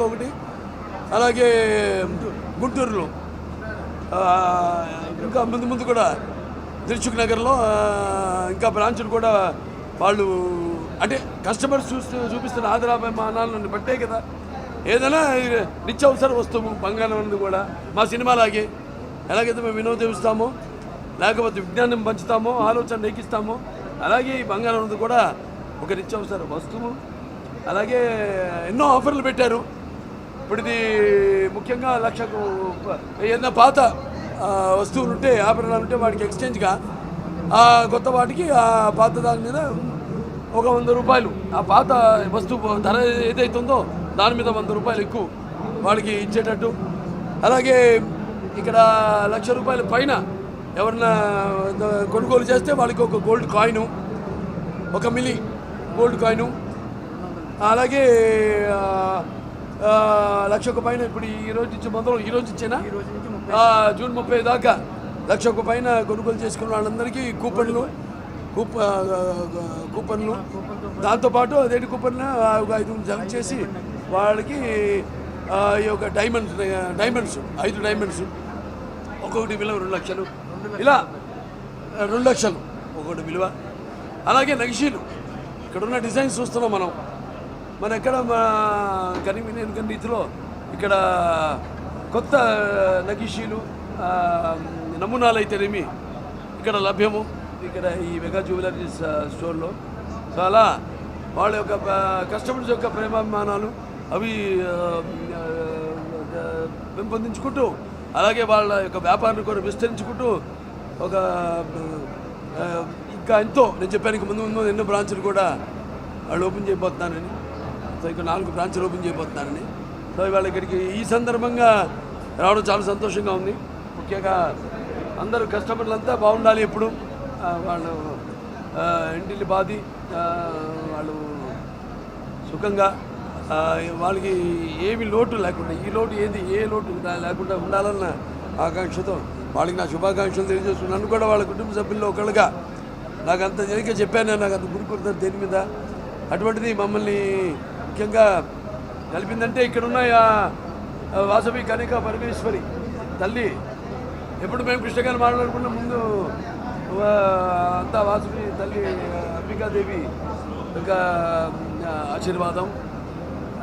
ఒకటి అలాగే గుంటూరులో ఇంకా ముందు కూడా దిల్సుఖ్ నగర్లో ఇంకా బ్రాంచ్లు కూడా వాళ్ళు అంటే కస్టమర్స్ చూపిస్తున్న ఆదరాభిమానాలను బట్టే కదా ఏదైనా నిత్యావసర వస్తువు బంగారం అనేది కూడా మా సినిమాలాగే ఎలాగైతే మేము వినోదం ఇస్తామో లేకపోతే విజ్ఞానం పంచుతామో ఆలోచన రేకిస్తామో అలాగే ఈ బంగారం అనేది కూడా ఒక నిత్యావసర వస్తువు. అలాగే ఎన్నో ఆఫర్లు పెట్టారు. ఇప్పుడు ఇది ముఖ్యంగా లక్షకు ఏదైనా పాత వస్తువులు ఉంటే ఆభరణాలు ఉంటే వాటికి ఎక్స్చేంజ్గా కొత్త వాటికి ఆ పాత దాని మీద ఒక 100 రూపాయలు ఆ పాత వస్తువు ధర ఏదైతే ఉందో దాని మీద 100 రూపాయలు ఎక్కువ వాడికి ఇచ్చేటట్టు. అలాగే ఇక్కడ ₹1,00,000 పైన ఎవరన్నా కొనుగోలు చేస్తే వాళ్ళకి ఒక gold coin, 1 milli gold coin. అలాగే ₹1,00,000 పైన ఇప్పుడు ఈరోజు నుంచి మొదలు ఈరోజు ఇచ్చేనా జూన్ 30 దాకా ₹1,00,000 పైన కొనుగోలు చేసుకున్న వాళ్ళందరికీ కూపన్లు దాంతోపాటు అదేంటి కూపన్లు ఒక 5 సెలెక్ట్ చేసి వాళ్ళకి ఈ యొక్క డైమండ్స్ 5 డైమండ్స్ ఒక్కొక్కటి విలువ 2 లక్షలు, ఇలా 2 లక్షలు ఒక్కొక్కటి విలువ. అలాగే నగిషీలు ఇక్కడున్న డిజైన్స్ చూస్తున్నాం మన ఎక్కడ కనివిని రీతిలో ఇక్కడ కొత్త నగిషీలు నమూనాలు అయితేనేమి ఇక్కడ లభ్యము ఇక్కడ ఈ మెగా జ్యువెలరీస్ స్టోర్లో. సో అలా వాళ్ళ యొక్క కస్టమర్స్ యొక్క ప్రేమాభిమానాలు అవి పెంపొందించుకుంటూ అలాగే వాళ్ళ యొక్క వ్యాపారాన్ని కూడా విస్తరించుకుంటూ ఒక ఇంకా ఎంతో నేను చెప్పాను ఇంక ముందు ఎన్నో బ్రాంచ్లు కూడా వాళ్ళు ఓపెన్ చేయబోతున్నానని. సో ఇంకా 4 బ్రాంచ్లు ఓపెన్ చేయబోతున్నానని. సో ఇవాళ ఇక్కడికి ఈ సందర్భంగా రావడం చాలా సంతోషంగా ఉంది. ముఖ్యంగా అందరూ కస్టమర్లంతా బాగుండాలి. ఎప్పుడు వాళ్ళు ఇంటిల్లి బాధి వాళ్ళు సుఖంగా వాళ్ళకి ఏమి లోటు లేకుండా ఏ లోటు లేకుండా ఉండాలన్న ఆకాంక్షతో వాళ్ళకి నా శుభాకాంక్షలు తెలియజేస్తున్నాను. నన్ను కూడా వాళ్ళ కుటుంబ సభ్యుల్లో ఒకళ్ళుగా నాకు అంత జరిగే చెప్పాను, నాకు అంత గురికొడతారు దేని మీద. అటువంటిది మమ్మల్ని ముఖ్యంగా కలిపిందంటే ఇక్కడున్న వాసవి కనికా పరమేశ్వరి తల్లి. ఎప్పుడు మేము కృష్ణగారు మాట్లాడుకున్న ముందు అంతా వాసవి తల్లి అంబికాదేవి ఇంకా ఆశీర్వాదం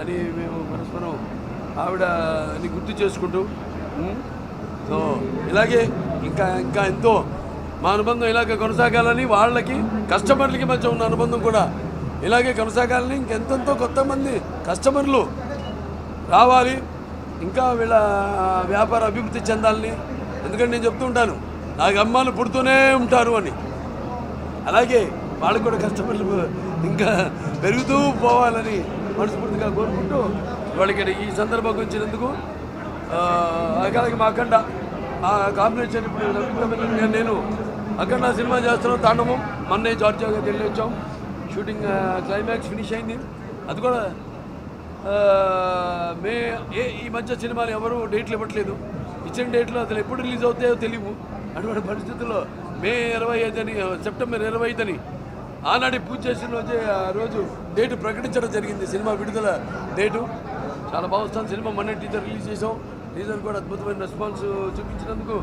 అని మేము పరస్పరం ఆవిడని గుర్తు చేసుకుంటూ సో ఇలాగే ఇంకా ఎంతో మా అనుబంధం ఇలాగే కొనసాగాలని, వాళ్ళకి కస్టమర్లకి మధ్య ఉన్న అనుబంధం కూడా ఇలాగే కొనసాగాలని, ఇంకెంతో కొంతమంది కస్టమర్లు రావాలి, ఇంకా వీళ్ళ వ్యాపార అభివృద్ధి చెందాలని. ఎందుకంటే నేను చెప్తూ ఉంటాను నాకు అమ్మాలు పుడుతూనే ఉంటారు అని. అలాగే వాళ్ళకి కూడా కస్టమర్లు ఇంకా పెరుగుతూ పోవాలని మనస్ఫూర్తిగా కోరుకుంటూ వాళ్ళకి ఈ సందర్భం వచ్చినందుకు అలాగే మా అఖండ కాంబినేషన్ ఇప్పుడు నేను అఖండ సినిమా చేస్తున్నాం. తాండవం మొన్నే జార్జియాగా వెళ్ళి వచ్చాం. షూటింగ్ క్లైమాక్స్ ఫినిష్ అయింది. అది కూడా ఈ మధ్య సినిమాలు ఎవరు డేట్లు ఇవ్వట్లేదు. ఇచ్చిన డేట్లు అసలు ఎప్పుడు రిలీజ్ అవుతాయో తెలియవు. అటువంటి పరిస్థితుల్లో మే 25 అని సెప్టెంబర్ 25 అని ఆనాటి పూజ చేసిన రోజు డేటు ప్రకటించడం జరిగింది. సినిమా విడుదల డేటు చాలా బాగా వస్తుంది. సినిమా మొన్న టీజర్ రిలీజ్ చేసాం. టీజర్ కూడా అద్భుతమైన రెస్పాన్స్ చూపించినందుకు